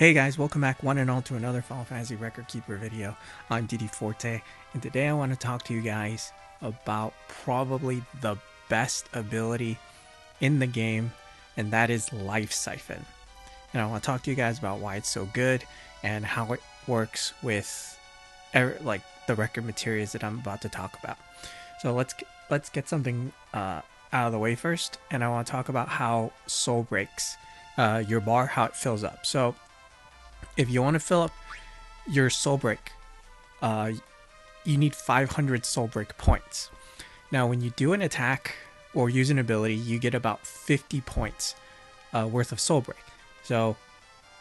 Hey guys, welcome back one and all to another Final Fantasy Record Keeper video. I'm Ffrk, and today I want to talk to you guys about probably the best ability in the game, and that is Lifesiphon. And I want to talk to you guys about why it's so good and how it works with the record materials that I'm about to talk about. So let's get something out of the way first, and I want to talk about how soul breaks your bar, how it fills up. So if you want to fill up your soul break, you need 500 soul break points. Now, when you do an attack or use an ability, you get about 50 points worth of soul break. So,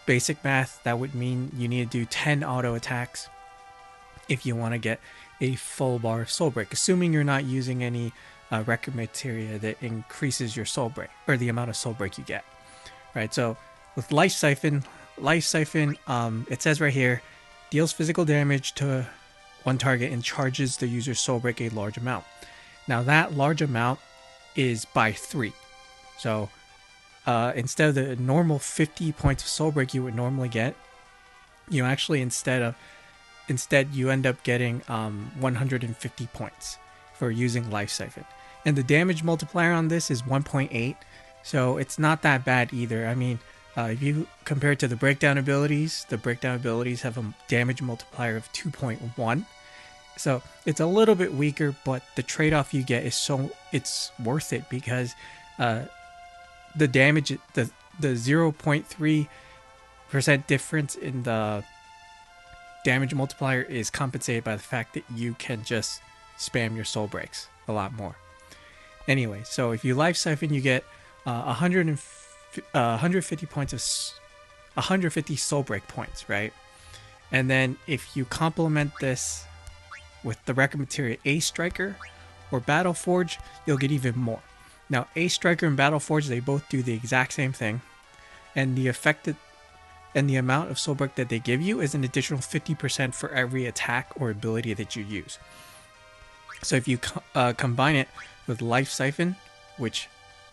basic math, that would mean you need to do 10 auto attacks if you want to get a full bar of soul break, assuming you're not using any record materia that increases your soul break or the amount of soul break you get. Right. So, with Lifesiphon, it says right here, deals physical damage to one target and charges the user's soul break a large amount. Now that large amount is by 3. So instead of the normal 50 points of soul break you would normally get, you actually instead you end up getting 150 points for using Lifesiphon. And the damage multiplier on this is 1.8, so it's not that bad either. I mean, if you compare it to the breakdown abilities have a damage multiplier of 2.1. So it's a little bit weaker, but the trade-off you get is it's worth it because the damage, the 0.3% difference in the damage multiplier is compensated by the fact that you can just spam your soul breaks a lot more. Anyway, so if you Lifesiphon, you get 150 points of 150 soul break points, right? And then if you complement this with the record materia Ffrk or Battle Forge, you'll get even more. Now, Ffrk and Battle Forge, they both do the exact same thing, and the amount of soul break that they give you is an additional 50% for every attack or ability that you use. So if you combine it with Lifesiphon, which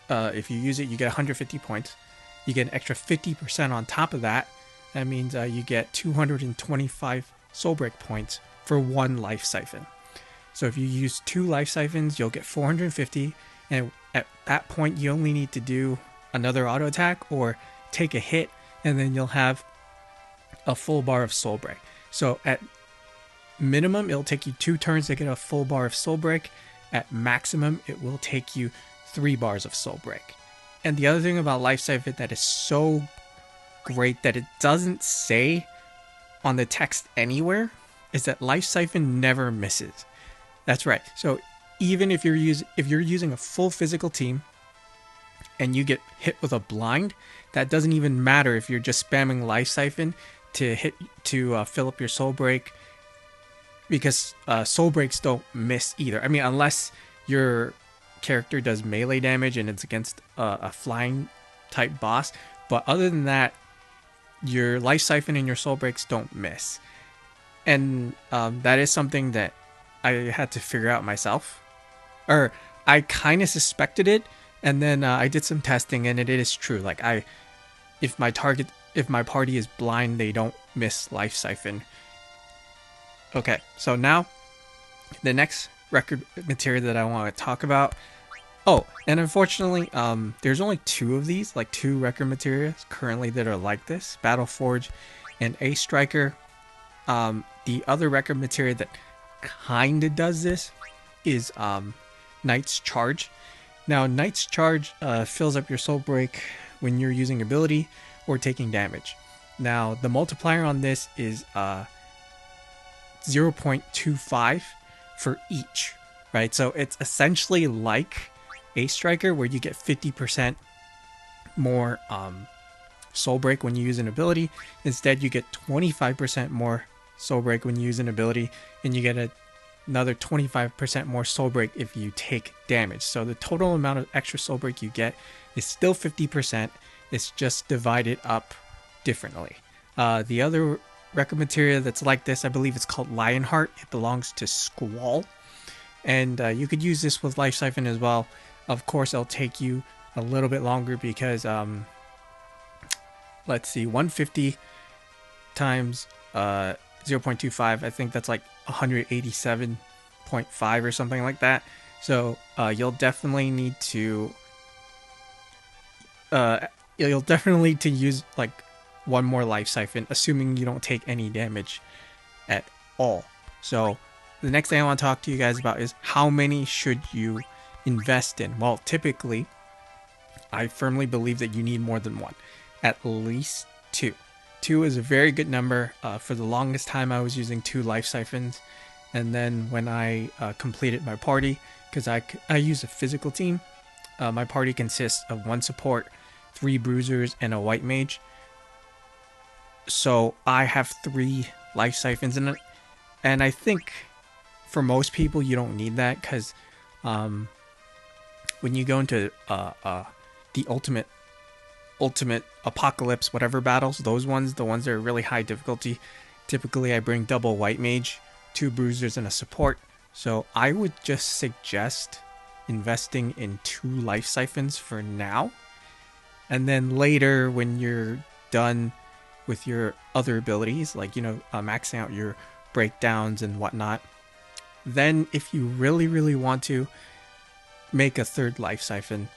if you use it, you get 150 points. You get an extra 50% on top of that. That means you get 225 soul break points for one Lifesiphon. So if you use 2 Lifesiphons, you'll get 450. And at that point, you only need to do another auto attack or take a hit, and then you'll have a full bar of soul break. So at minimum, it'll take you 2 turns to get a full bar of soul break. At maximum, it will take you 3 bars of soul break. And the other thing about Lifesiphon that is so great that it doesn't say on the text anywhere is that Lifesiphon never misses. That's right. So even if you're using a full physical team and you get hit with a blind, that doesn't even matter if you're just spamming Lifesiphon to fill up your soul break, because soul breaks don't miss either. I mean, unless your character does melee damage and it's against a flying type boss, but other than that, your Lifesiphon and your soul breaks don't miss. And that is something that I had to figure out myself, or I kind of suspected it, and then I did some testing, and it is true. Like, if my party is blind, they don't miss Lifesiphon. Okay, so now the next record material that I want to talk about. Oh, and unfortunately, there's only 2 of these, like 2 record materials currently that are like this, Battle Forge and Ffrk. The other record material that kind of does this is Knight's Charge. Now, Knight's Charge fills up your soul break when you're using ability or taking damage. Now, the multiplier on this is 0.25 for each, right? So it's essentially like Ffrk, where you get 50% more soul break when you use an ability. Instead, you get 25% more soul break when you use an ability, and you get another 25% more soul break if you take damage. So the total amount of extra soul break you get is still 50%. It's just divided up differently. The other record material that's like this, I believe it's called Lionheart. It belongs to Squall, and you could use this with Lifesiphon as well. Of course, it'll take you a little bit longer because let's see, 150 times 0.25. I think that's like 187.5 or something like that. So you'll definitely need to use like one more life siphon, assuming you don't take any damage at all. So the next thing I want to talk to you guys about is how many should you invest in? Well, typically, I firmly believe that you need more than one, at least two. Two is a very good number. For the longest time, I was using 2 life siphons, and then when I completed my party, because I use a physical team, my party consists of 1 support, 3 bruisers, and a white mage. So I have 3 life siphons in it, and I think for most people you don't need that, because when you go into the ultimate apocalypse whatever battles, the ones that are really high difficulty, typically I bring double white mage, 2 bruisers, and a support. So I would just suggest investing in 2 life siphons for now, and then later when you're done with your other abilities, like, you know, maxing out your breakdowns and whatnot, then if you really want to, make a 3rd life siphon,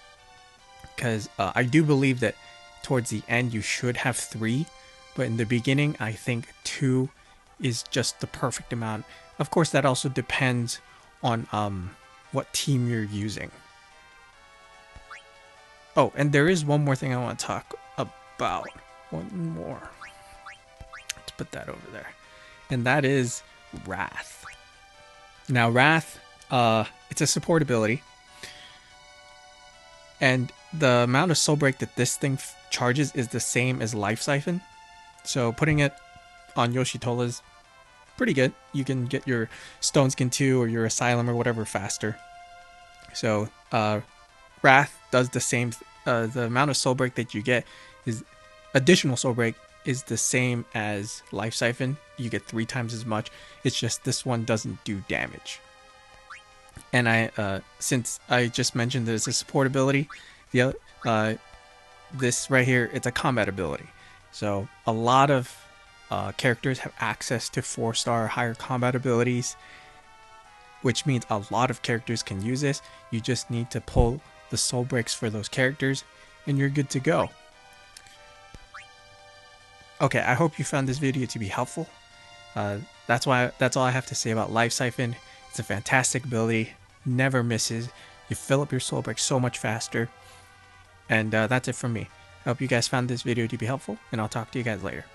because I do believe that towards the end you should have 3, but in the beginning I think 2 is just the perfect amount. Of course, that also depends on what team you're using. Oh, and there is one more thing I want to talk about. One more. Let's put that over there. And that is Wrath. Now, Wrath, it's a support ability. And the amount of soul break that this thing charges is the same as Life Siphon. So putting it on Yoshitola is pretty good. You can get your Stone Skin 2 or your Asylum or whatever faster. So Wrath does the same. The amount of soul break that you get is additional soul break is the same as Life Siphon. You get 3 times as much. It's just this one doesn't do damage. And since I just mentioned that it's a support ability, the this right here, it's a combat ability. So a lot of characters have access to 4-star higher combat abilities, which means a lot of characters can use this. You just need to pull the soul breaks for those characters, and you're good to go. Okay, I hope you found this video to be helpful. That's all I have to say about Life Siphon. It's a fantastic ability, never misses. You fill up your soul break so much faster. And that's it from me. I hope you guys found this video to be helpful, and I'll talk to you guys later.